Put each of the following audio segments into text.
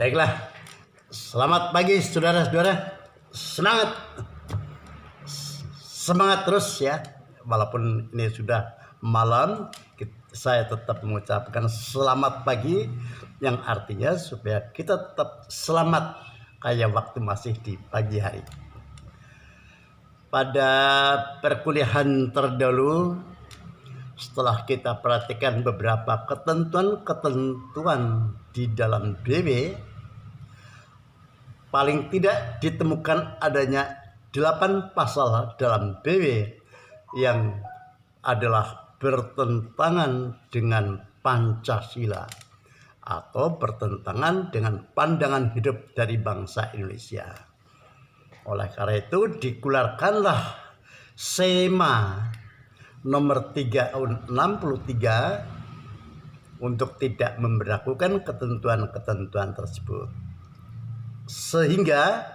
Baiklah, selamat pagi saudara-saudara. Semangat terus ya. Walaupun ini sudah malam, saya tetap mengucapkan selamat pagi, yang artinya supaya kita tetap selamat kayak waktu masih di pagi hari. Pada perkuliahan terdahulu, setelah kita perhatikan beberapa ketentuan-ketentuan di dalam BW, paling tidak ditemukan adanya 8 pasal dalam BW yang adalah bertentangan dengan Pancasila atau bertentangan dengan pandangan hidup dari bangsa Indonesia. Oleh karena itu dikeluarkanlah SEMA nomor 3 tahun 63 untuk tidak memberlakukan ketentuan-ketentuan tersebut, sehingga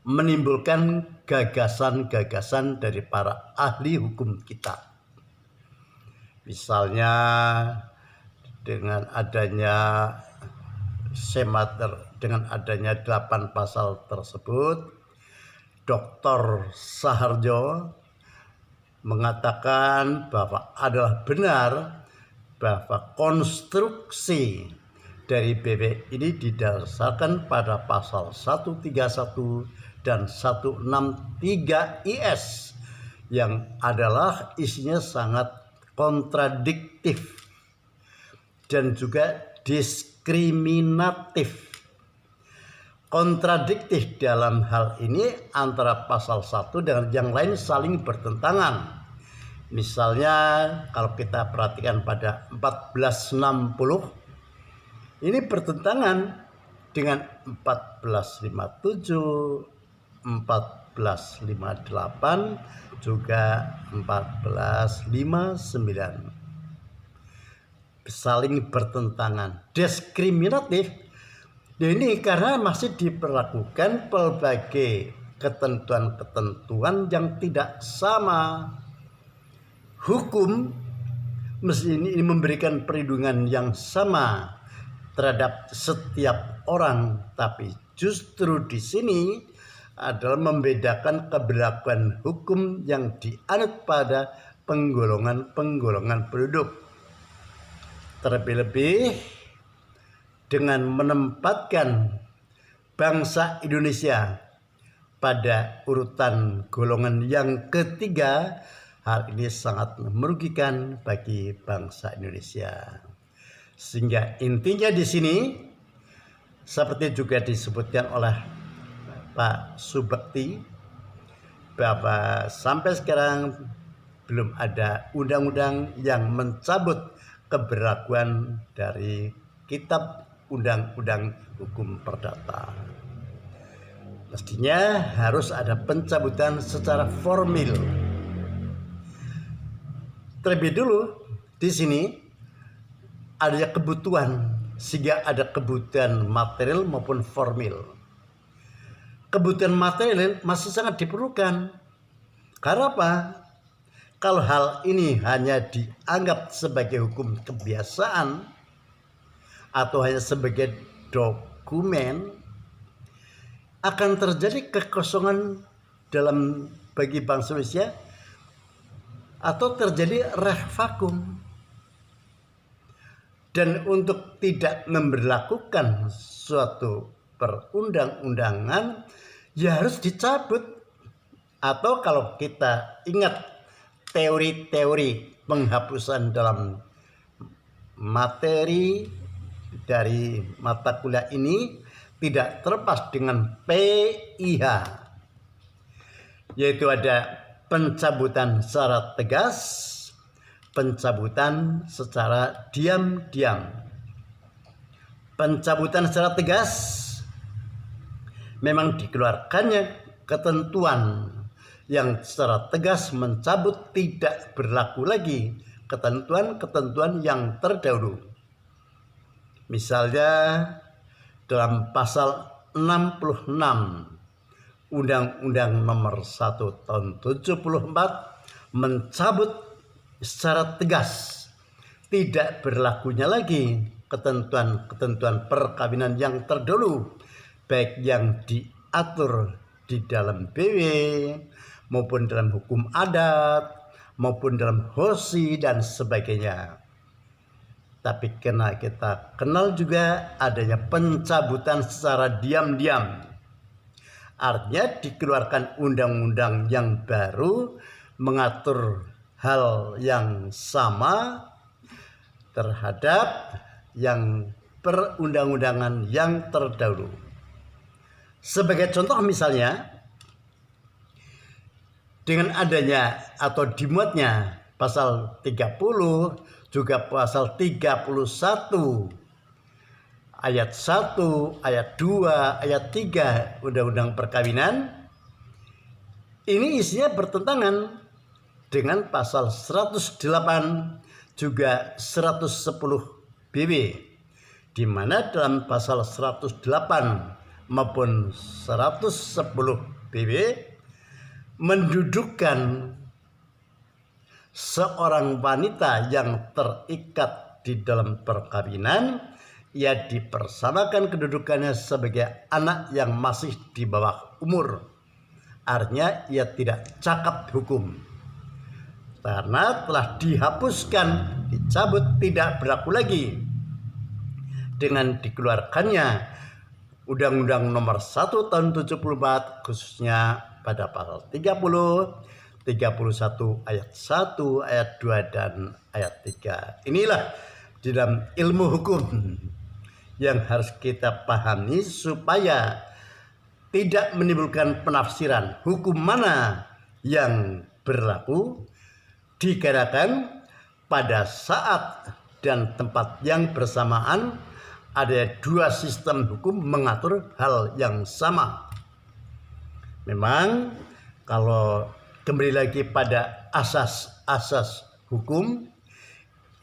menimbulkan gagasan-gagasan dari para ahli hukum kita. Misalnya dengan adanya dengan adanya 8 pasal tersebut, Dr. Saharjo mengatakan bahwa adalah benar bahwa konstruksi dari BW ini didasarkan pada pasal 131 dan 163 IS yang adalah isinya sangat kontradiktif dan juga diskriminatif. Kontradiktif dalam hal ini antara pasal 1 dengan yang lain saling bertentangan. Misalnya kalau kita perhatikan pada 1460, ini bertentangan dengan 1457, 1458, juga 1459. Saling bertentangan, diskriminatif. Ini karena masih diperlakukan pelbagai ketentuan-ketentuan yang tidak sama. Hukum mesti ini memberikan perlindungan yang sama terhadap setiap orang, tapi justru di sini adalah membedakan keberlakuan hukum yang dianut pada penggolongan-penggolongan penduduk. Terlebih-lebih dengan menempatkan bangsa Indonesia pada urutan golongan yang ketiga, hal ini sangat merugikan bagi bangsa Indonesia. Sehingga intinya di sini seperti juga disebutkan oleh Pak Subekti bahwa sampai sekarang belum ada undang-undang yang mencabut keberlakuan dari Kitab Undang-Undang Hukum Perdata. Mestinya harus ada pencabutan secara formil. Terlebih dulu di sini adanya kebutuhan, sehingga ada kebutuhan material maupun formil. Kebutuhan material masih sangat diperlukan. Karena apa? Kalau hal ini hanya dianggap sebagai hukum kebiasaan atau hanya sebagai dokumen, akan terjadi kekosongan dalam bagi bangsa Indonesia atau terjadi vakum. Dan untuk tidak memberlakukan suatu perundang-undangan, ya harus dicabut. Atau kalau kita ingat teori-teori penghapusan dalam materi dari mata kuliah ini, tidak terlepas dengan PIH, yaitu ada pencabutan secara tegas, pencabutan secara diam-diam. Pencabutan secara tegas memang dikeluarkannya ketentuan yang secara tegas mencabut tidak berlaku lagi ketentuan-ketentuan yang terdahulu. Misalnya dalam pasal 66 Undang-Undang nomor 1 tahun 74 mencabut secara tegas tidak berlakunya lagi ketentuan-ketentuan perkawinan yang terdahulu, baik yang diatur di dalam BW maupun dalam hukum adat maupun dalam HOSI dan sebagainya. Tapi karena kita kenal juga adanya pencabutan secara diam-diam, artinya dikeluarkan undang-undang yang baru mengatur hal yang sama terhadap yang perundang-undangan yang terdahulu. Sebagai contoh misalnya, dengan adanya atau dimuatnya pasal 30 juga pasal 31 ayat 1, ayat 2, ayat 3 Undang-Undang Perkawinan, ini isinya bertentangan dengan pasal 108 juga 110 BW, di mana dalam pasal 108 maupun 110 BW mendudukkan seorang wanita yang terikat di dalam perkawinan, ia dipersamakan kedudukannya sebagai anak yang masih di bawah umur. Artinya ia tidak cakap hukum, karena telah dihapuskan, dicabut, tidak berlaku lagi dengan dikeluarkannya Undang-Undang Nomor 1 Tahun 74, khususnya pada pasal 30, 31 ayat 1, ayat 2 dan ayat 3. Inilah di dalam ilmu hukum yang harus kita pahami supaya tidak menimbulkan penafsiran hukum mana yang berlaku dikarenakan pada saat dan tempat yang bersamaan ada dua sistem hukum mengatur hal yang sama. Memang kalau kembali lagi pada asas-asas hukum,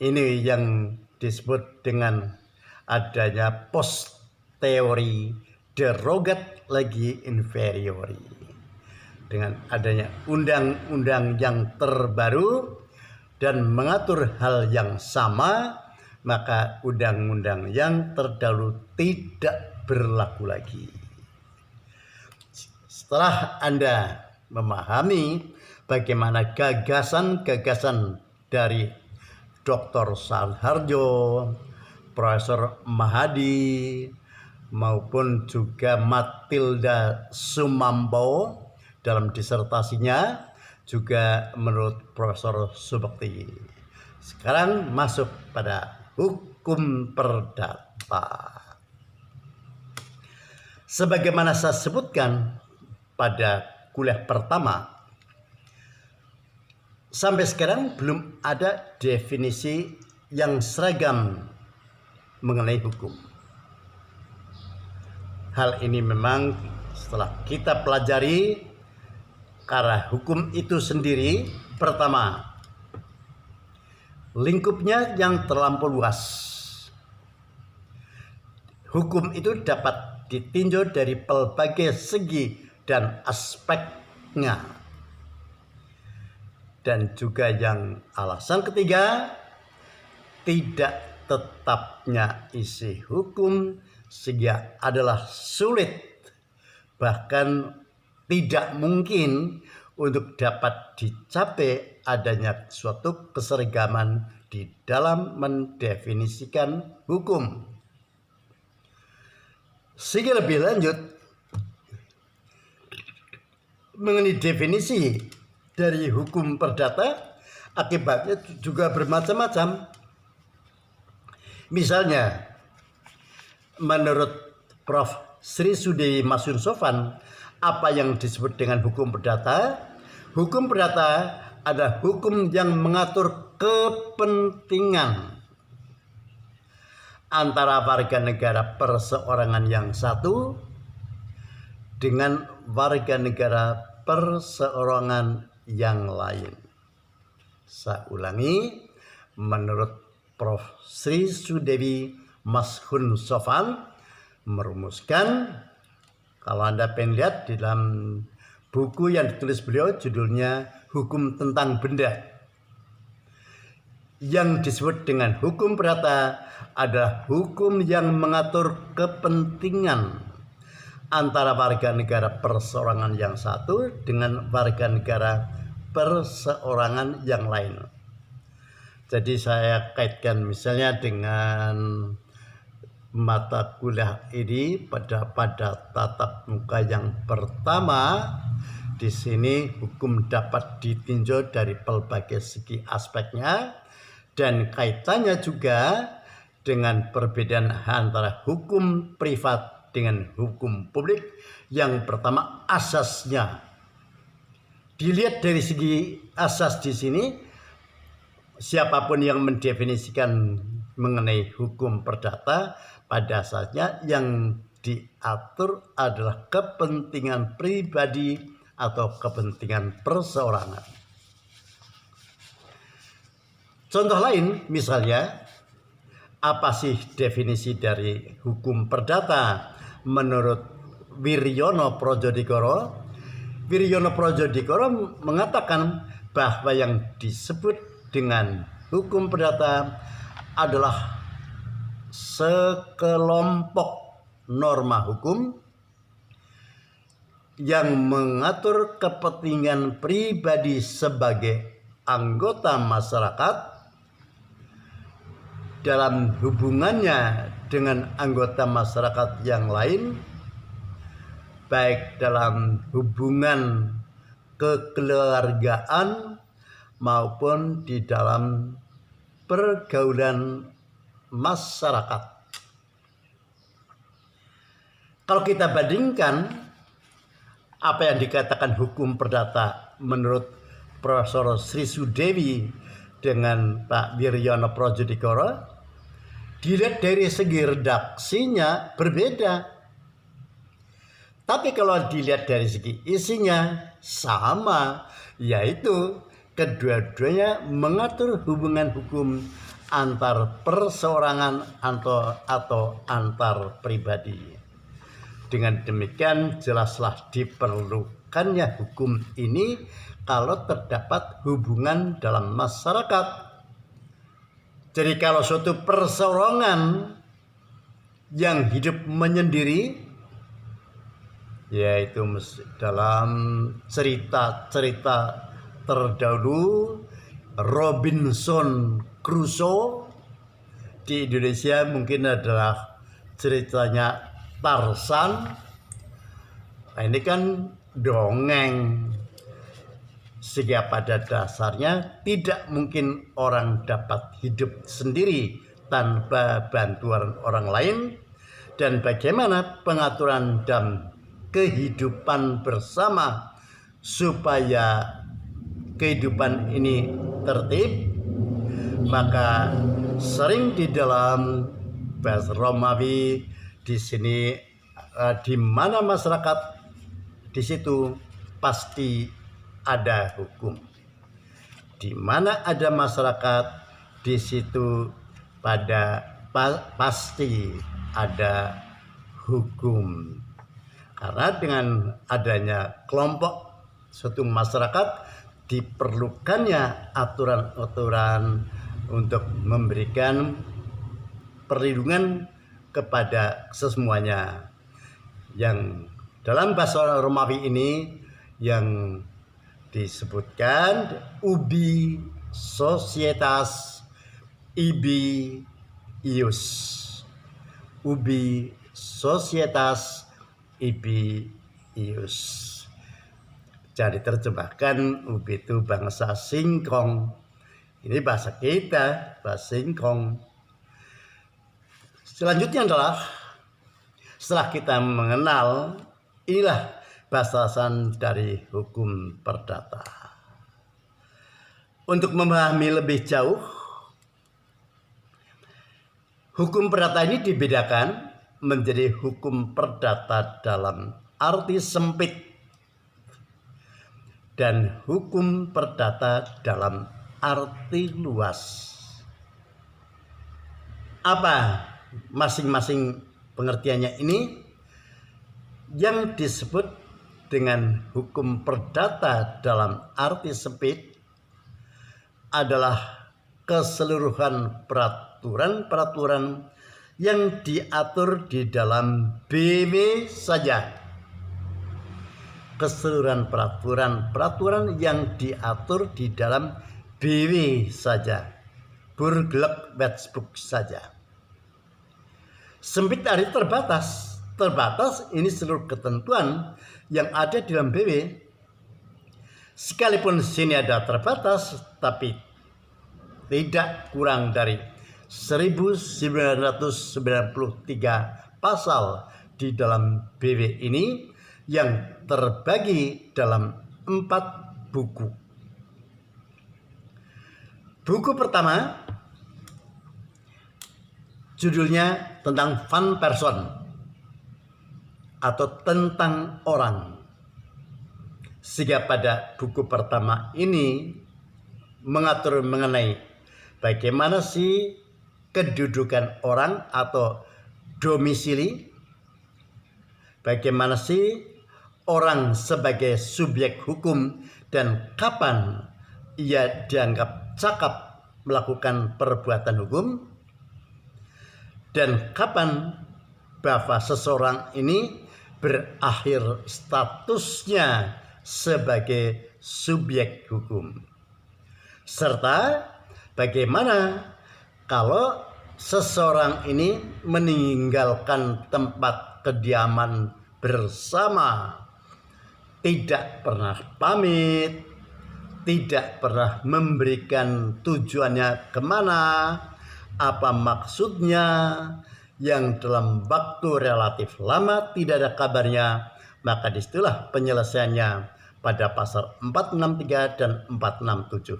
ini yang disebut dengan adanya posteriori derogat legi inferiori. Dengan adanya undang-undang yang terbaru dan mengatur hal yang sama, maka undang-undang yang terdahulu tidak berlaku lagi. Setelah Anda memahami bagaimana gagasan-gagasan dari Dr. Saharjo, Profesor Mahadi, maupun juga Matilda Sumambo dalam disertasinya, juga menurut Profesor Subakti. Sekarang masuk pada hukum perdata. Sebagaimana saya sebutkan pada kuliah pertama, sampai sekarang belum ada definisi yang seragam mengenai hukum. Hal ini memang setelah kita pelajari, karena hukum itu sendiri, pertama, lingkupnya yang terlampau luas. Hukum itu dapat ditinjau dari pelbagai segi dan aspeknya. Dan juga yang alasan ketiga, tidak tetapnya isi hukum sehingga adalah sulit, bahkan tidak mungkin untuk dapat dicapai adanya suatu keseragaman di dalam mendefinisikan hukum. Sehingga lebih lanjut mengenai definisi dari hukum perdata, akibatnya juga bermacam-macam. Misalnya, menurut Prof. Sri Sudewi Masun Sofan, apa yang disebut dengan hukum perdata? Hukum perdata adalah hukum yang mengatur kepentingan antara warga negara perseorangan yang satu dengan warga negara perseorangan yang lain. Saya ulangi, menurut Prof. Sri Sudewi Masun Sofan merumuskan, kalau Anda pengen lihat di dalam buku yang ditulis beliau, judulnya Hukum Tentang Benda. Yang disebut dengan hukum perdata adalah hukum yang mengatur kepentingan antara warga negara perseorangan yang satu dengan warga negara perseorangan yang lain. Jadi saya kaitkan misalnya dengan mata kuliah ini pada tatap muka yang pertama. Di sini hukum dapat ditinjau dari berbagai segi aspeknya, dan kaitannya juga dengan perbedaan antara hukum privat dengan hukum publik. Yang pertama, asasnya. Dilihat dari segi asas di sini, siapapun yang mendefinisikan mengenai hukum perdata, pada asasnya yang diatur adalah kepentingan pribadi atau kepentingan perseorangan. Contoh lain misalnya, apa sih definisi dari hukum perdata menurut Wiryono Projodikoro? Wiryono Projodikoro mengatakan bahwa yang disebut dengan hukum perdata adalah sekelompok norma hukum yang mengatur kepentingan pribadi sebagai anggota masyarakat dalam hubungannya dengan anggota masyarakat yang lain, baik dalam hubungan kekeluargaan maupun di dalam pergaulan masyarakat. Kalau kita bandingkan apa yang dikatakan hukum perdata menurut Profesor Sri Sudewi dengan Pak Wiryono Projodikoro, dilihat dari segi redaksinya berbeda. Tapi kalau dilihat dari segi isinya sama, yaitu kedua-duanya mengatur hubungan hukum antar perseorangan atau antar pribadi. Dengan demikian jelaslah diperlukannya hukum ini kalau terdapat hubungan dalam masyarakat. Jadi kalau suatu perseorangan yang hidup menyendiri, yaitu dalam cerita-cerita terdahulu Robinson Crusoe, di Indonesia mungkin adalah ceritanya Tarzan. Nah, ini kan dongeng, sehingga pada dasarnya tidak mungkin orang dapat hidup sendiri tanpa bantuan orang lain, dan bagaimana pengaturan dan kehidupan bersama supaya kehidupan ini tertib. Maka sering di dalam bahasa Romawi di sini, di mana masyarakat, di situ pasti ada hukum. Di mana ada masyarakat, di situ pasti ada hukum. Karena dengan adanya kelompok suatu masyarakat, diperlukannya aturan-aturan untuk memberikan perlindungan kepada semuanya. Yang dalam bahasa Romawi ini yang disebutkan ubi societas ibi ius. Ubi societas ibi ius. Jadi terjemahkan ubi itu bangsa singkong. Ini bahasa kita, bahasa singkong. Selanjutnya adalah setelah kita mengenal, inilah bahasan dari hukum perdata. Untuk memahami lebih jauh, hukum perdata ini dibedakan menjadi hukum perdata dalam arti sempit dan hukum perdata dalam arti luas. Apa masing-masing pengertiannya ini? Yang disebut dengan hukum perdata dalam arti sempit adalah keseluruhan peraturan-peraturan yang diatur di dalam BW saja. Keseluruhan peraturan-peraturan yang diatur di dalam BW saja. Burgerlijk Wetboek saja. Sempit dari terbatas. Terbatas ini seluruh ketentuan yang ada di dalam BW. Sekalipun sini ada terbatas, tapi tidak kurang dari 1993 pasal di dalam BW ini yang terbagi dalam 4 buku. Buku pertama judulnya tentang van person atau tentang orang. Sehingga pada buku pertama ini mengatur mengenai bagaimana sih kedudukan orang atau domisili, bagaimana sih orang sebagai subjek hukum dan kapan ia dianggap cakap melakukan perbuatan hukum, dan kapan bahwa seseorang ini berakhir statusnya sebagai subjek hukum, serta bagaimana kalau seseorang ini meninggalkan tempat kediaman bersama, tidak pernah pamit, tidak pernah memberikan tujuannya kemana, apa maksudnya, yang dalam waktu relatif lama tidak ada kabarnya, maka disitulah penyelesaiannya pada pasal 463 dan 467.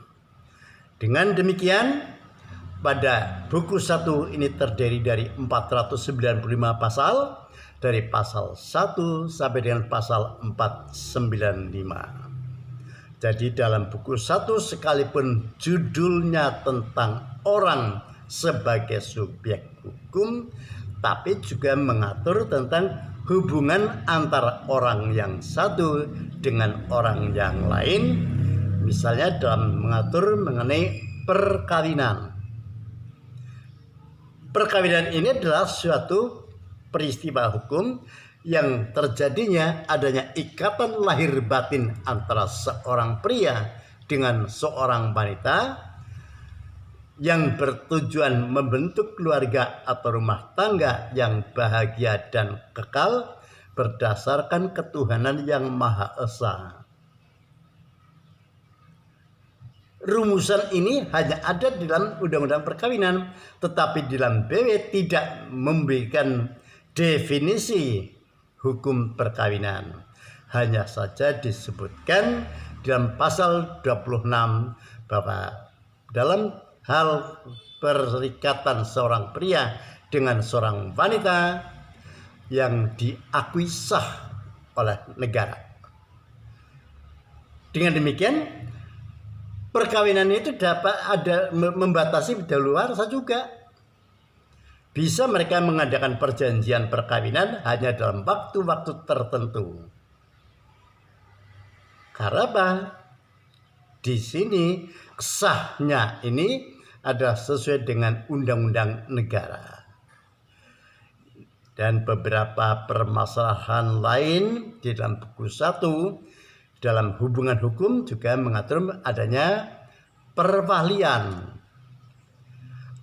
Dengan demikian, pada buku 1 ini terdiri dari 495 pasal, dari pasal 1 sampai dengan pasal 495. Jadi dalam buku 1 sekalipun judulnya tentang orang sebagai subjek hukum, tapi juga mengatur tentang hubungan antara orang yang satu dengan orang yang lain, misalnya dalam mengatur mengenai perkawinan. Perkawinan ini adalah suatu peristiwa hukum yang terjadinya adanya ikatan lahir batin antara seorang pria dengan seorang wanita yang bertujuan membentuk keluarga atau rumah tangga yang bahagia dan kekal berdasarkan ketuhanan yang Maha Esa. Rumusan ini hanya ada di dalam undang-undang perkawinan, tetapi di dalam BW tidak memberikan definisi hukum perkawinan. Hanya saja disebutkan dalam pasal 26 bahwa dalam hal perikatan seorang pria dengan seorang wanita yang diakui sah oleh negara. Dengan demikian, perkawinan itu dapat ada membatasi daluarsa juga. Bisa mereka mengadakan perjanjian perkawinan hanya dalam waktu-waktu tertentu. Karena apa? Di sini sahnya ini adalah sesuai dengan undang-undang negara. Dan beberapa permasalahan lain di dalam buku 1 dalam hubungan hukum juga mengatur adanya perwalian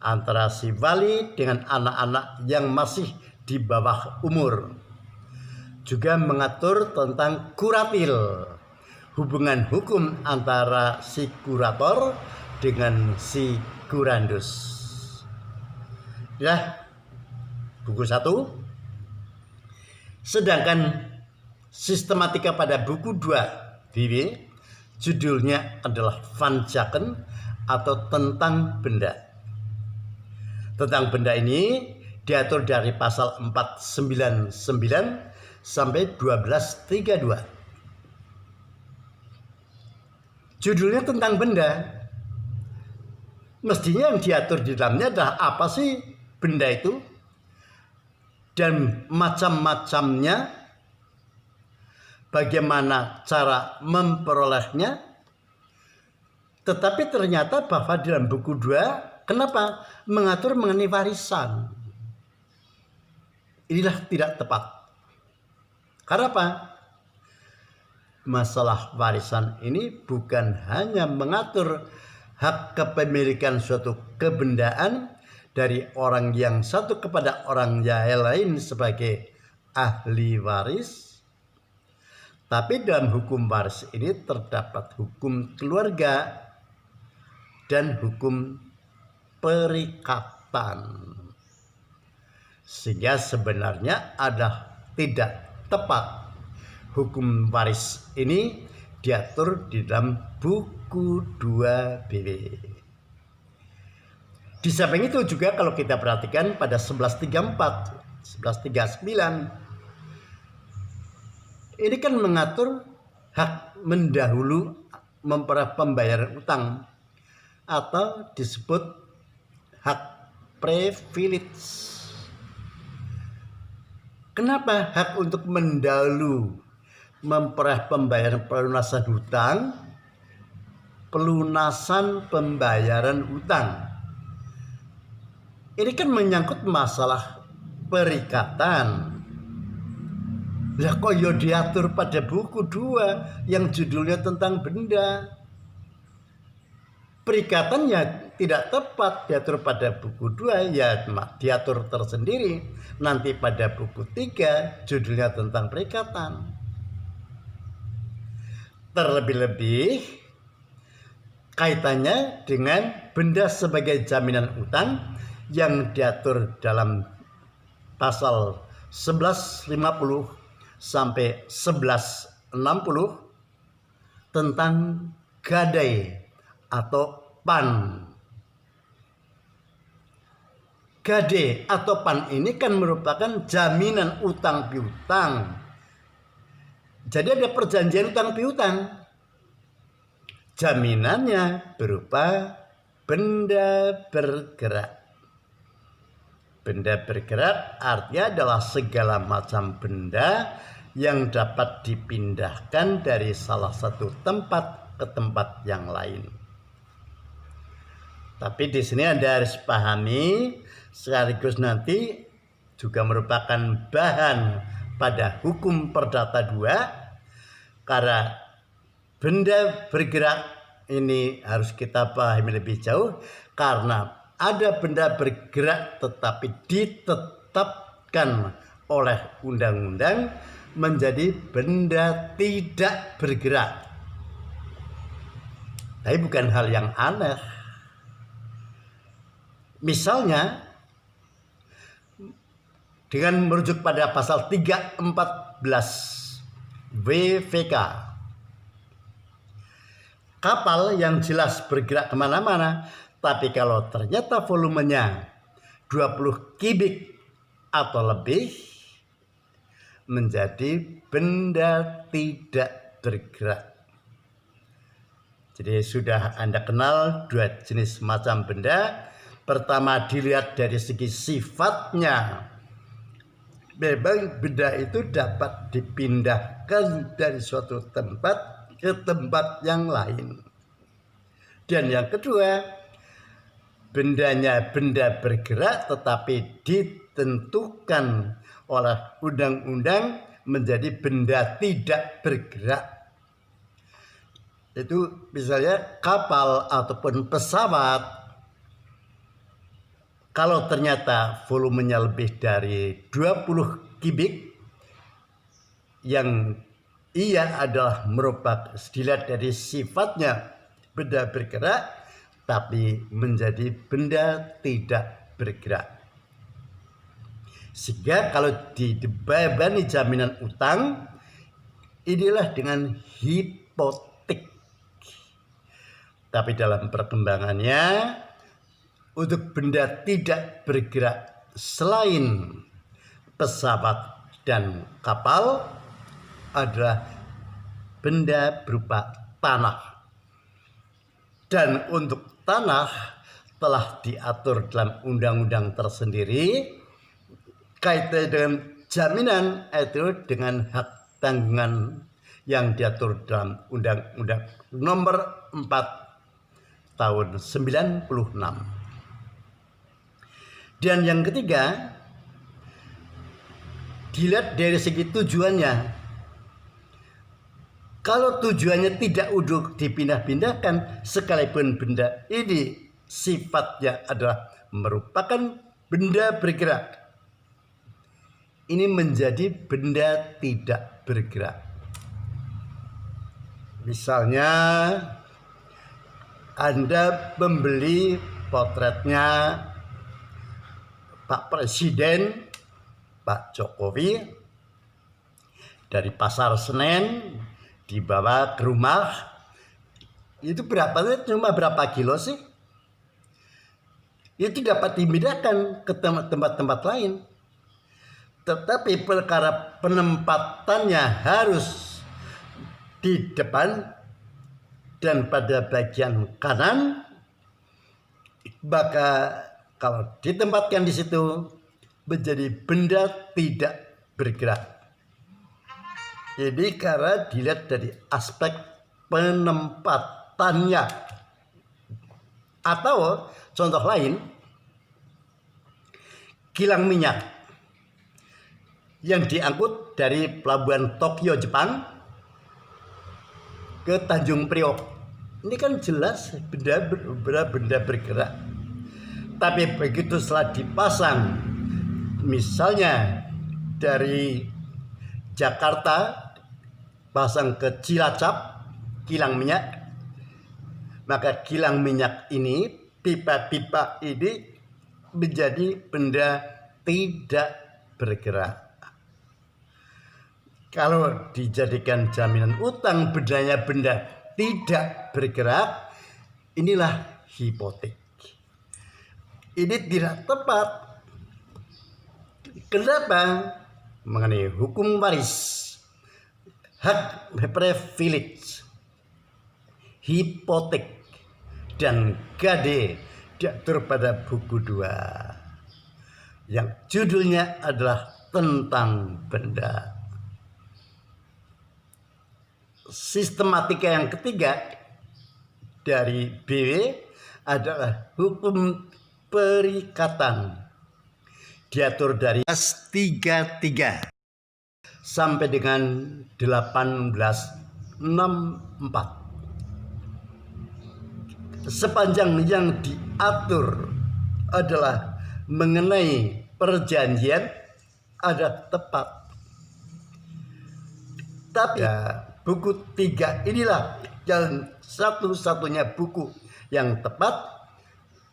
antara si wali dengan anak-anak yang masih di bawah umur. Juga mengatur tentang kuratil, hubungan hukum antara si kurator dengan si kurandus. Ya, buku 1. Sedangkan sistematika pada buku 2 BW judulnya adalah Van Zaken atau tentang benda. Tentang benda ini diatur dari pasal 499 sampai 1232. Judulnya tentang benda. Mestinya yang diatur di dalamnya adalah apa sih benda itu dan macam-macamnya, bagaimana cara memperolehnya, Tetapi ternyata bahwa dalam buku 2, kenapa mengatur mengenai warisan? Inilah tidak tepat. Karena apa? Masalah warisan ini bukan hanya mengatur hak kepemilikan suatu kebendaan dari orang yang satu kepada orang yang lain sebagai ahli waris, tapi dalam hukum waris ini terdapat hukum keluarga dan hukum perikatan. Sehingga sebenarnya ada tidak tepat hukum waris ini diatur di dalam buku 2 BW. Di samping itu juga kalau kita perhatikan pada 1134, 1139, ini kan mengatur hak mendahulu memperoleh pembayaran utang atau disebut hak privilege. Kenapa hak untuk mendahulu memperoleh pembayaran pelunasan pembayaran utang? Ini kan menyangkut masalah perikatan. Lah kok ya diatur pada buku 2 yang judulnya tentang benda. Perikatannya tidak tepat diatur pada buku 2, ya diatur tersendiri nanti pada buku 3 judulnya tentang perikatan. Terlebih-lebih kaitannya dengan benda sebagai jaminan utang yang diatur dalam pasal 1150 sampai 1160 tentang gadai atau pan. Gade atau pan ini kan merupakan jaminan utang piutang. Jadi ada perjanjian utang piutang. Jaminannya berupa benda bergerak. Benda bergerak artinya adalah segala macam benda yang dapat dipindahkan dari salah satu tempat ke tempat yang lain. Tapi di sini Anda harus pahami sekaligus nanti juga merupakan bahan pada hukum perdata 2, karena benda bergerak ini harus kita pahami lebih jauh karena ada benda bergerak tetapi ditetapkan oleh undang-undang menjadi benda tidak bergerak. Tapi bukan hal yang aneh. Misalnya dengan merujuk pada pasal 314 WVK, kapal yang jelas bergerak kemana-mana, tapi kalau ternyata volumenya 20 kubik atau lebih menjadi benda tidak bergerak. Jadi sudah Anda kenal 2 jenis macam benda. Pertama dilihat dari segi sifatnya. Memang benda itu dapat dipindahkan dari suatu tempat ke tempat yang lain. Dan yang kedua, bendanya benda bergerak tetapi ditentukan oleh undang-undang menjadi benda tidak bergerak. Itu misalnya kapal ataupun pesawat. Kalau ternyata volumenya lebih dari 20 kubik yang ia adalah merupakan dilihat dari sifatnya benda bergerak tapi menjadi benda tidak bergerak. Sehingga kalau dibebani jaminan utang inilah dengan hipotek. Tapi dalam perkembangannya untuk benda tidak bergerak selain pesawat dan kapal adalah benda berupa tanah. Dan untuk tanah telah diatur dalam undang-undang tersendiri kaitannya dengan jaminan itu dengan hak tanggungan yang diatur dalam Undang-Undang Nomor 4 tahun 96. Dan yang ketiga, dilihat dari segi tujuannya. Kalau tujuannya tidak untuk dipindah-pindahkan, sekalipun benda ini sifatnya adalah merupakan benda bergerak, ini menjadi benda tidak bergerak. Misalnya Anda membeli potretnya Pak Presiden, Pak Jokowi, dari Pasar Senen dibawa ke rumah. Itu cuma berapa kilo sih? Itu dapat dipindahkan ke tempat-tempat lain. Tetapi perkara penempatannya harus di depan dan pada bagian kanan, maka kalau ditempatkan di situ menjadi benda tidak bergerak. Jadi karena dilihat dari aspek penempatannya. Atau contoh lain, kilang minyak yang diangkut dari pelabuhan Tokyo, Jepang ke Tanjung Priok. Ini kan jelas benda bergerak. Tapi begitu setelah dipasang, misalnya dari Jakarta pasang ke Cilacap kilang minyak, maka kilang minyak ini, pipa-pipa ini menjadi benda tidak bergerak. Kalau dijadikan jaminan utang bendanya benda tidak bergerak, inilah hipotek. Ini tidak tepat. Kenapa? Mengenai hukum waris, hak privilege, hipotek, dan gade diatur pada buku 2 yang judulnya adalah tentang benda. Sistematika yang ketiga dari BW adalah hukum perikatan, diatur dari 33 sampai dengan 1864. Sepanjang yang diatur adalah mengenai perjanjian ada tepat. Tapi buku 3 inilah yang satu-satunya buku yang tepat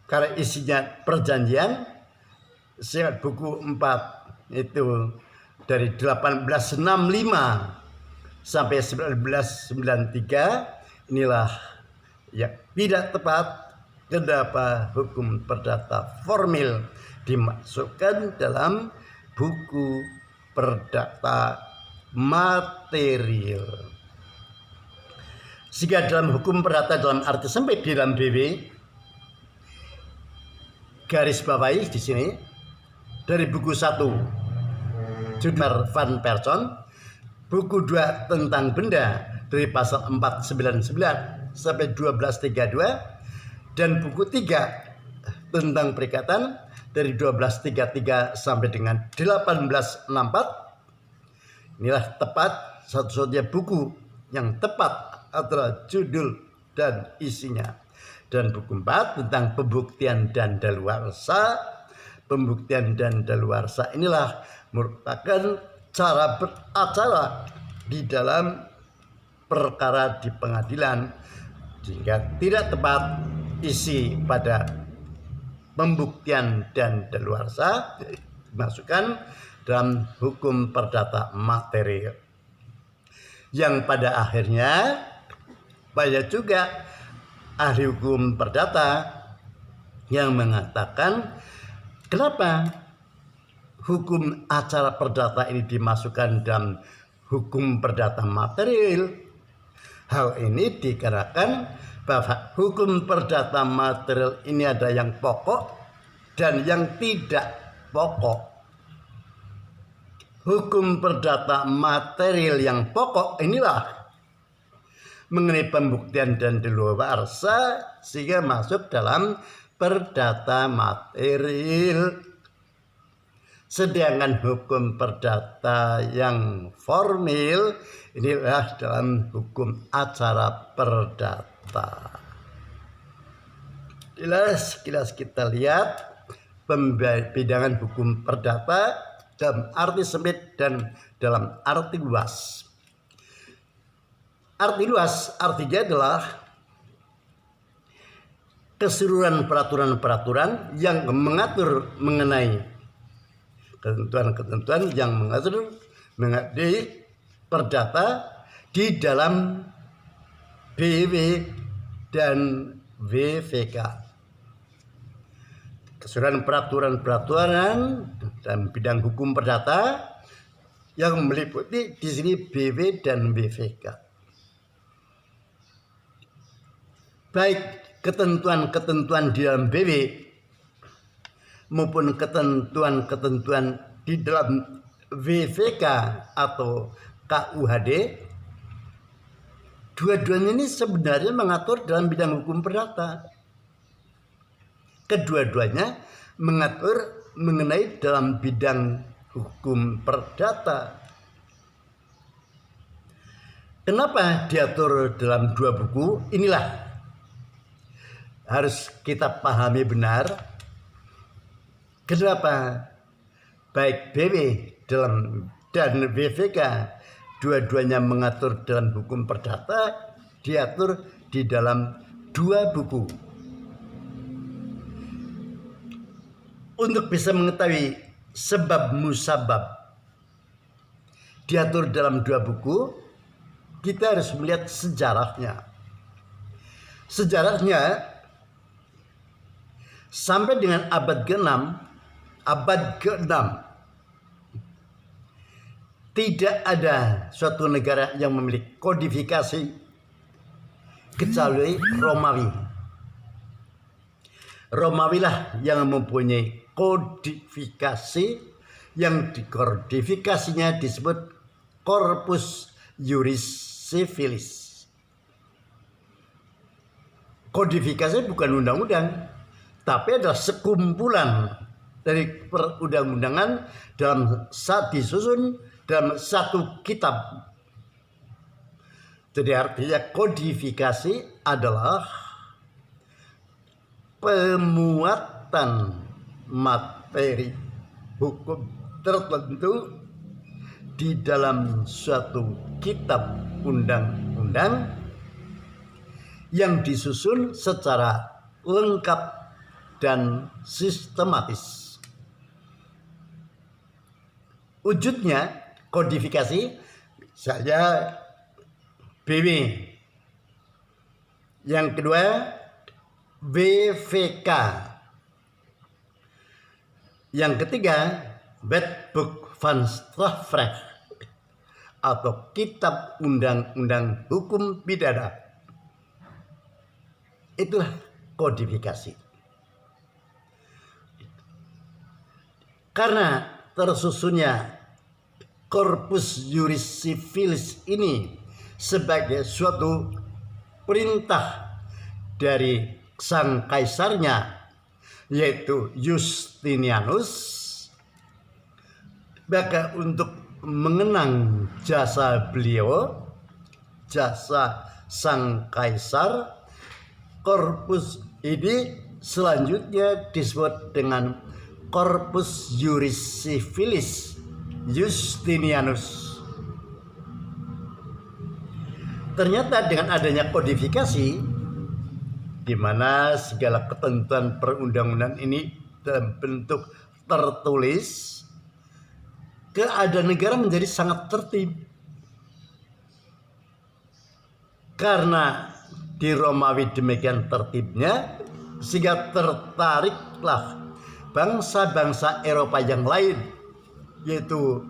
karena isinya perjanjian. Sedangkan buku 4 itu dari 1865 sampai 1993 inilah yang tidak tepat. Kenapa hukum perdata formil dimasukkan dalam buku perdata material? Sehingga dalam hukum perdata dalam arti sempit di dalam BW, garis bawahi di sini dari buku 1 Judmer van Person, buku 2 tentang benda dari pasal 499 sampai 1232, dan buku 3 tentang perikatan dari 1233 sampai dengan 1864. Inilah tepat, satu-satunya buku yang tepat adalah judul dan isinya. Dan buku 4 tentang pembuktian dan daluarsa. Pembuktian dan daluarsa inilah merupakan cara beracara di dalam perkara di pengadilan, sehingga tidak tepat isi pada pembuktian dan daluarsa dimasukkan dalam hukum perdata material, yang pada akhirnya banyak juga ahli hukum perdata yang mengatakan kenapa hukum acara perdata ini dimasukkan dalam hukum perdata material. Hal ini dikarenakan bahwa hukum perdata material ini ada yang pokok dan yang tidak pokok. Hukum perdata material yang pokok inilah mengenai pembuktian dan daluarsa sehingga masuk dalam perdata material. Sedangkan hukum perdata yang formil inilah dalam hukum acara perdata. Sekilas kita lihat pembidangan hukum perdata dalam arti sempit dan dalam arti luas. Arti luas artinya adalah keseluruhan peraturan-peraturan yang mengatur mengenai ketentuan-ketentuan yang mengatur mengenai perdata di dalam BW dan WVK. Keseluruhan peraturan-peraturan dalam bidang hukum perdata yang meliputi di sini BW dan WVK. Baik ketentuan-ketentuan di dalam BW maupun ketentuan-ketentuan di dalam WVK atau KUHD, dua-duanya ini sebenarnya mengatur dalam bidang hukum perdata. Kedua-duanya mengatur mengenai dalam bidang hukum perdata. Kenapa diatur dalam dua buku? Inilah harus kita pahami benar. Kenapa baik BW dan WVK dua-duanya mengatur dalam hukum perdata, diatur di dalam dua buku. Untuk bisa mengetahui sebab musabab diatur dalam dua buku, kita harus melihat sejarahnya. Sejarahnya sampai dengan abad ke-6 tidak ada suatu negara yang memiliki kodifikasi kecuali Romawi. Romawilah yang mempunyai kodifikasi yang dikodifikasinya disebut Corpus Juris Civilis. Kodifikasi bukan undang-undang, tapi adalah sekumpulan dari perundang-undangan disusun dalam satu kitab. Jadi artinya kodifikasi adalah pemuatan materi hukum tertentu di dalam suatu kitab undang-undang yang disusun secara lengkap dan sistematis. Wujudnya kodifikasi misalnya BW. Yang kedua WVK. Yang ketiga Wetboek van Strafrecht atau Kitab Undang-Undang Hukum Pidana. Itulah kodifikasi. Karena tersusunnya Corpus Juris Civilis ini sebagai suatu perintah dari sang kaisarnya, yaitu Justinianus, maka untuk mengenang jasa beliau, jasa sang kaisar, korpus ini selanjutnya disebut dengan Corpus Juris Civilis Justinianus. Ternyata dengan adanya kodifikasi, di mana segala ketentuan perundang-undangan ini dalam bentuk tertulis, keadaan negara menjadi sangat tertib. Karena di Romawi demikian tertibnya, sehingga tertariklah bangsa-bangsa Eropa yang lain, yaitu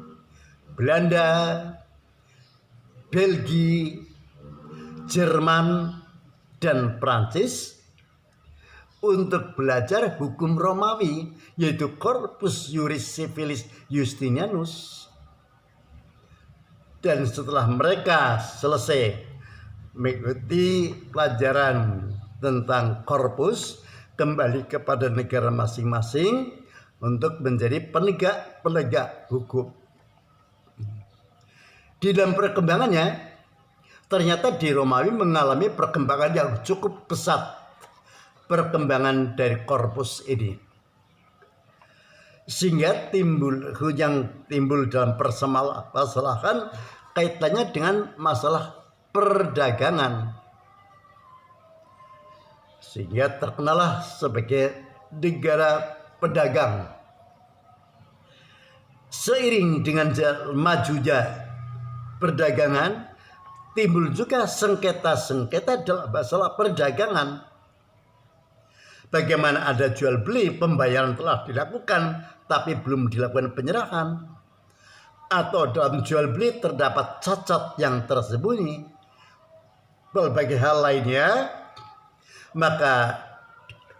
Belanda, Belgia, Jerman, dan Prancis untuk belajar hukum Romawi, yaitu Corpus Juris Civilis Justinianus. Dan setelah mereka selesai mengikuti pelajaran tentang korpus, kembali kepada negara masing-masing untuk menjadi penegak hukum. Di dalam perkembangannya, ternyata di Romawi mengalami perkembangan yang cukup pesat, perkembangan dari korpus ini, sehingga timbul dalam permasalahan kaitannya dengan masalah perdagangan, sehingga terkenalah sebagai negara pedagang. Seiring dengan majunya perdagangan, timbul juga sengketa-sengketa dalam masalah perdagangan. Bagaimana ada jual beli, pembayaran telah dilakukan tapi belum dilakukan penyerahan, atau dalam jual beli terdapat cacat yang tersembunyi, berbagai hal lainnya, maka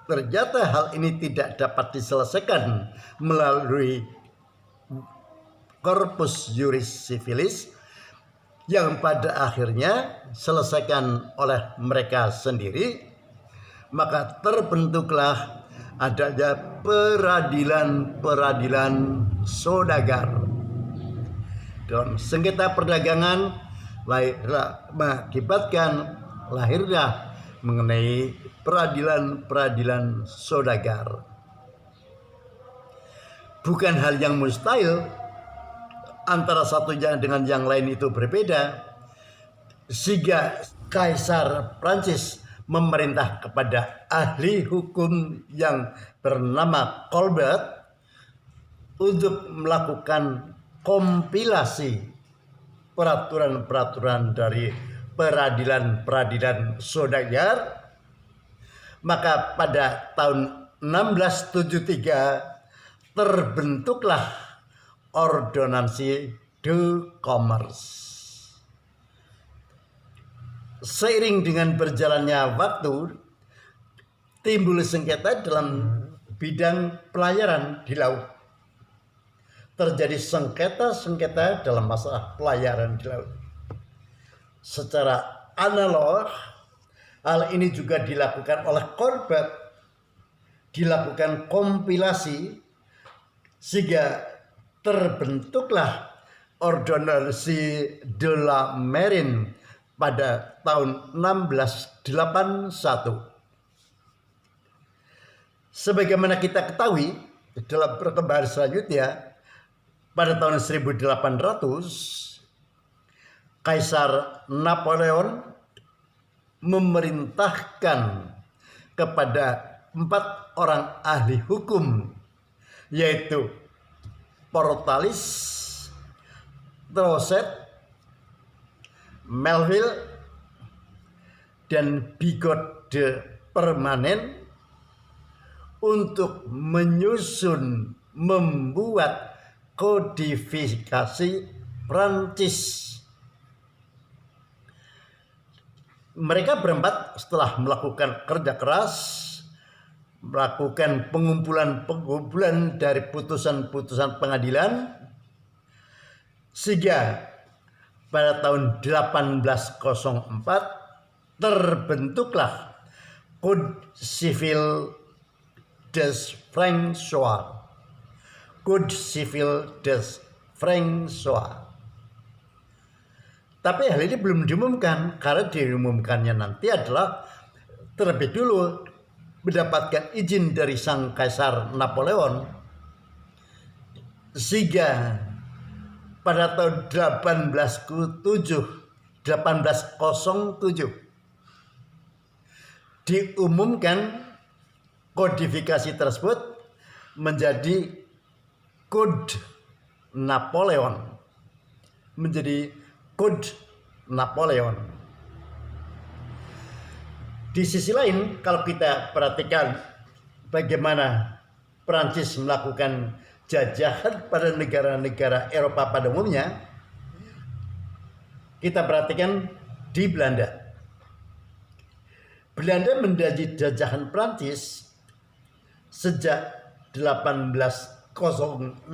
ternyata hal ini tidak dapat diselesaikan melalui corpus juris civilis yang pada akhirnya selesaikan oleh mereka sendiri. Maka terbentuklah adanya peradilan saudagar. Dalam sengketa perdagangan mengakibatkan lahirnya mengenai peradilan saudagar. Bukan hal yang mustahil antara satunya dengan yang lain itu berbeda, sehingga Kaisar Prancis memerintah kepada ahli hukum yang bernama Colbert untuk melakukan kompilasi peraturan-peraturan dari peradilan saudagar. Maka pada tahun 1673 terbentuklah Ordonansi de Commerce. Seiring dengan berjalannya waktu, timbul sengketa dalam bidang pelayaran di laut. Terjadi sengketa dalam masalah pelayaran di laut. Secara analog, hal ini juga dilakukan oleh Colbert, dilakukan kompilasi, sehingga terbentuklah Ordonansi de la Marine pada tahun 1681. Sebagaimana kita ketahui, dalam perkembangan selanjutnya, pada tahun 1800, Kaisar Napoleon memerintahkan kepada 4 orang ahli hukum, yaitu Portalis, Troset, Melville, dan Bigot de Permanent untuk membuat kodifikasi Prancis. Mereka berempat setelah melakukan kerja keras, melakukan pengumpulan dari putusan-putusan pengadilan, sehingga pada tahun 1804 terbentuklah Code Civil des François. Code Civil des François. Tapi hal ini belum diumumkan, karena diumumkannya nanti adalah terlebih dulu mendapatkan izin dari sang Kaisar Napoleon, sehingga pada tahun 1807 diumumkan kodifikasi tersebut menjadi Code Napoleon, Di sisi lain, kalau kita perhatikan bagaimana Prancis melakukan jajahan pada negara-negara Eropa pada umumnya, kita perhatikan di Belanda. Belanda menjadi jajahan Prancis sejak 1806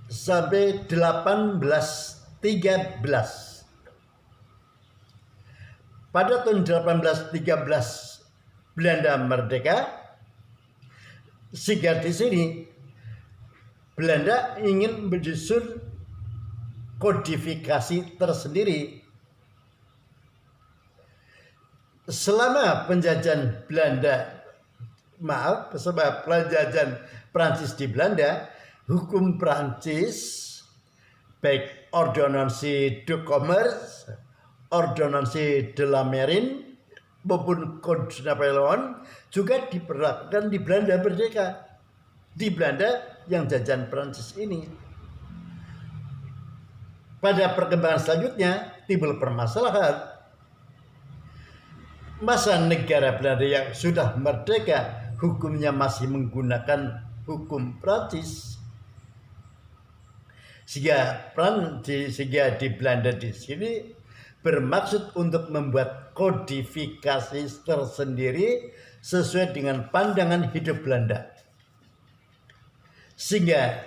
sampai 1813. pada tahun 1813 Belanda merdeka, sehingga di sini Belanda ingin menyusun kodifikasi tersendiri. Selama penjajahan penjajahan Prancis di Belanda, hukum Prancis baik Ordonnance de Commerce, Ordonnance de la Marine maupun Code Napoleon juga diberlakukan di Belanda merdeka, di Belanda yang jajahan Prancis ini. Pada perkembangan selanjutnya timbul permasalahan. Masa negara Belanda yang sudah merdeka hukumnya masih menggunakan hukum Prancis, sehingga di Belanda di sini bermaksud untuk membuat kodifikasi tersendiri sesuai dengan pandangan hidup Belanda, sehingga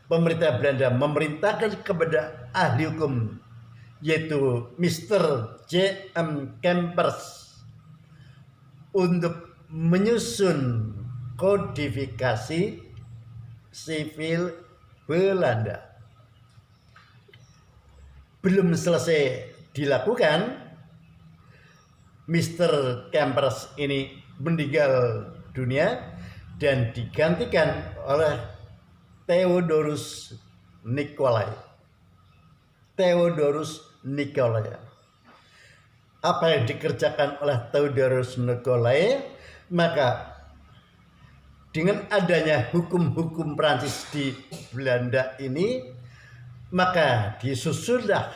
pemerintah Belanda memerintahkan kepada ahli hukum yaitu Mr. J.M. Kempers untuk menyusun kodifikasi sivil Belanda. Belum selesai dilakukan, Mr. Kempers ini meninggal dunia dan digantikan oleh Theodorus Nicolai. Apa yang dikerjakan oleh Theodorus Nicolai? Maka dengan adanya hukum-hukum Prancis di Belanda ini, maka disusunlah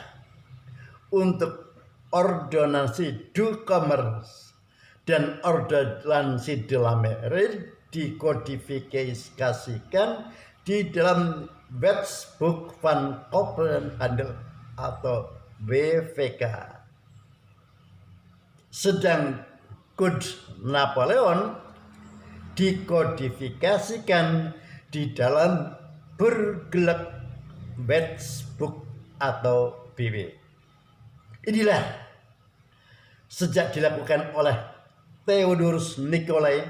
untuk Ordonnance de Commerce dan Ordonnance de la Marine dikodifikasikan di dalam Wetboek van Koophandel atau WVK. Sedang Code Napoleon dikodifikasikan di dalam Burgerlijk Wetboek atau BW. Inilah sejak dilakukan oleh Theodorus Nicolai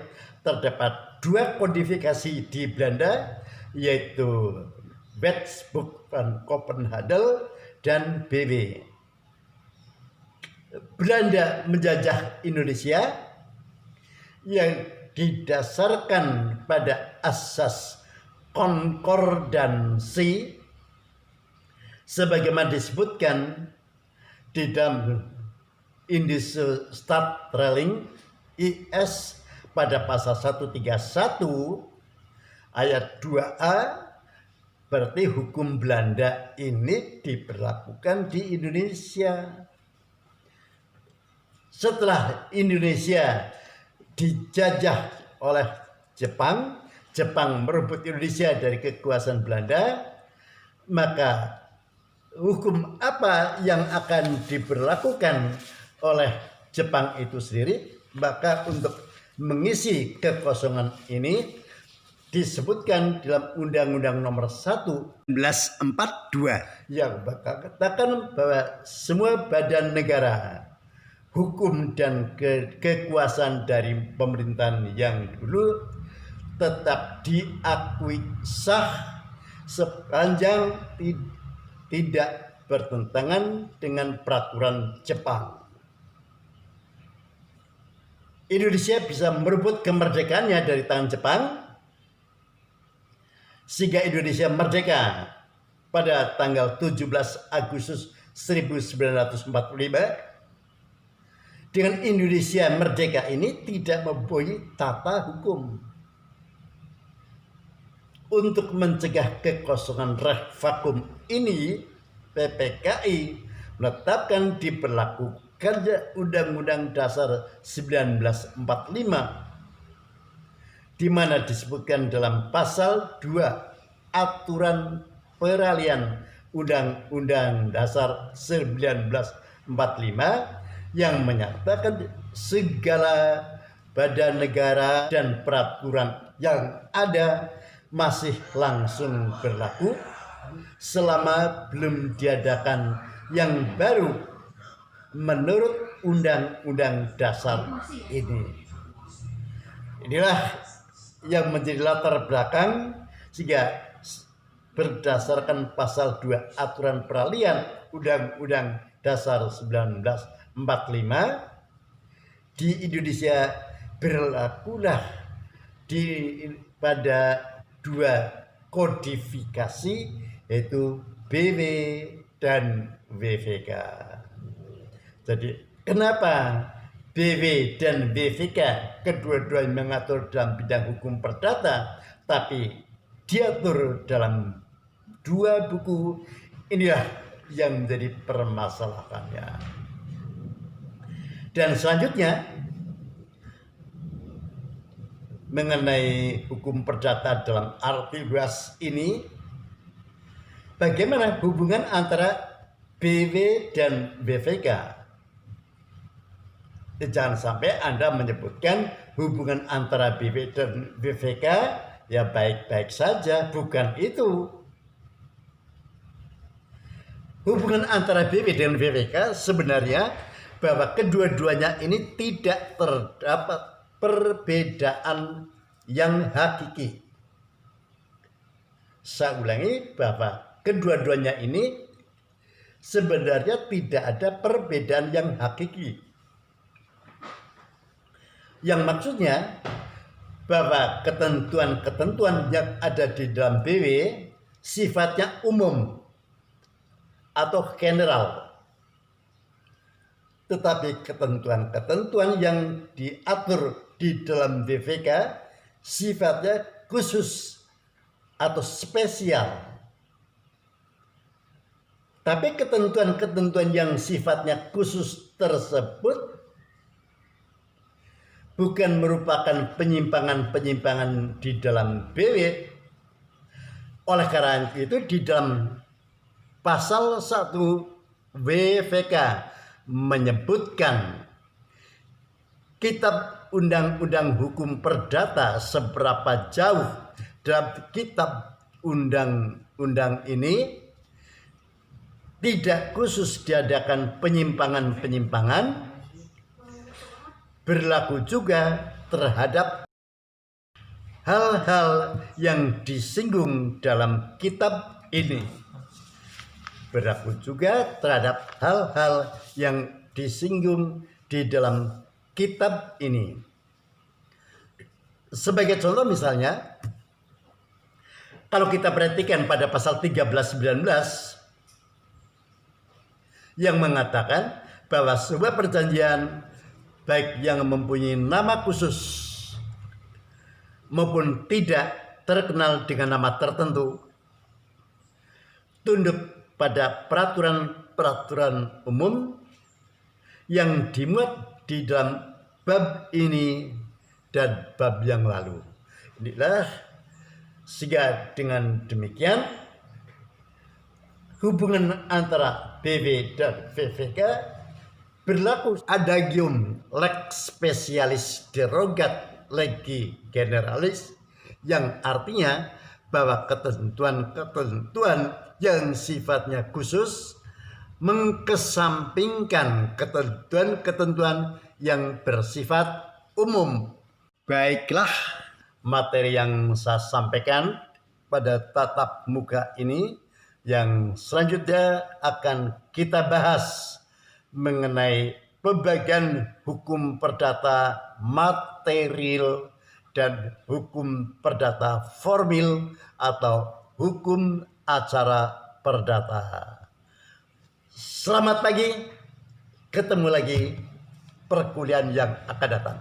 terdapat dua kodifikasi di Belanda, yaitu Wetboek van Koophandel dan BW. Belanda menjajah Indonesia yang didasarkan pada asas konkordansi sebagaimana disebutkan di dalam Indische Stadreling IS pada pasal 131 ayat 2A, berarti hukum Belanda ini diberlakukan di Indonesia. Setelah Indonesia dijajah oleh Jepang, Jepang merebut Indonesia dari kekuasaan Belanda, maka hukum apa yang akan diberlakukan oleh Jepang itu sendiri? Maka untuk mengisi kekosongan ini disebutkan dalam Undang-Undang Nomor 1 1942 yang katakan bahwa semua badan negara, hukum dan kekuasaan dari pemerintahan yang dulu tetap diakui sah sepanjang tidak bertentangan dengan peraturan Jepang. Indonesia bisa merebut kemerdekaannya dari tangan Jepang, sehingga Indonesia merdeka pada tanggal 17 Agustus 1945. Dengan Indonesia merdeka ini tidak mempunyai tata hukum. Untuk mencegah kekosongan vakum ini, PPKI menetapkan diberlakukannya Undang-Undang Dasar 1945, di mana disebutkan dalam pasal 2 aturan peralihan Undang-Undang Dasar 1945 yang menyatakan segala badan negara dan peraturan yang ada masih langsung berlaku selama belum diadakan yang baru menurut Undang-Undang Dasar ini. Inilah yang menjadi latar belakang sehingga berdasarkan pasal 2 aturan peralihan Undang-Undang Dasar 1945 di Indonesia berlakulah pada 2 kodifikasi yaitu BW dan WVK. Jadi kenapa BW dan WVK kedua-duanya mengatur dalam bidang hukum perdata tapi diatur dalam 2 buku, inilah yang menjadi permasalahannya. Dan selanjutnya mengenai hukum perdata dalam arti luas ini, bagaimana hubungan antara BW dan WVK? Jangan sampai Anda menyebutkan hubungan antara BW dan WVK ya baik-baik saja, bukan itu. Hubungan antara BW dan WVK sebenarnya bahwa kedua-duanya ini tidak terdapat perbedaan yang hakiki. Saya ulangi bahwa kedua-duanya ini sebenarnya tidak ada perbedaan yang hakiki. Yang maksudnya bahwa ketentuan-ketentuan yang ada di dalam BW sifatnya umum atau general. Tetapi ketentuan-ketentuan yang diatur di dalam WVK sifatnya khusus atau spesial. Tapi ketentuan-ketentuan yang sifatnya khusus tersebut bukan merupakan penyimpangan-penyimpangan di dalam BW. Oleh karena itu di dalam pasal 1 WVK menyebutkan kitab undang-undang hukum perdata seberapa jauh dalam kitab undang-undang ini tidak khusus diadakan penyimpangan-penyimpangan, berlaku juga terhadap hal-hal yang disinggung dalam kitab ini. Berlaku juga terhadap hal-hal yang disinggung di dalam kitab ini. Sebagai contoh misalnya, kalau kita perhatikan pada pasal 13-19 yang mengatakan bahwa sebuah perjanjian baik yang mempunyai nama khusus maupun tidak terkenal dengan nama tertentu tunduk pada peraturan-peraturan umum yang dimuat di dalam bab ini dan bab yang lalu. Inilah sehingga dengan demikian hubungan antara BW dan WVK berlaku adagium lex specialis derogat legi generalis, yang artinya bahwa ketentuan-ketentuan yang sifatnya khusus mengkesampingkan ketentuan-ketentuan yang bersifat umum. Baiklah, materi yang saya sampaikan pada tatap muka ini, yang selanjutnya akan kita bahas mengenai pembagian hukum perdata material dan hukum perdata formil atau hukum acara perdata. Selamat pagi, ketemu lagi perkuliahan yang akan datang.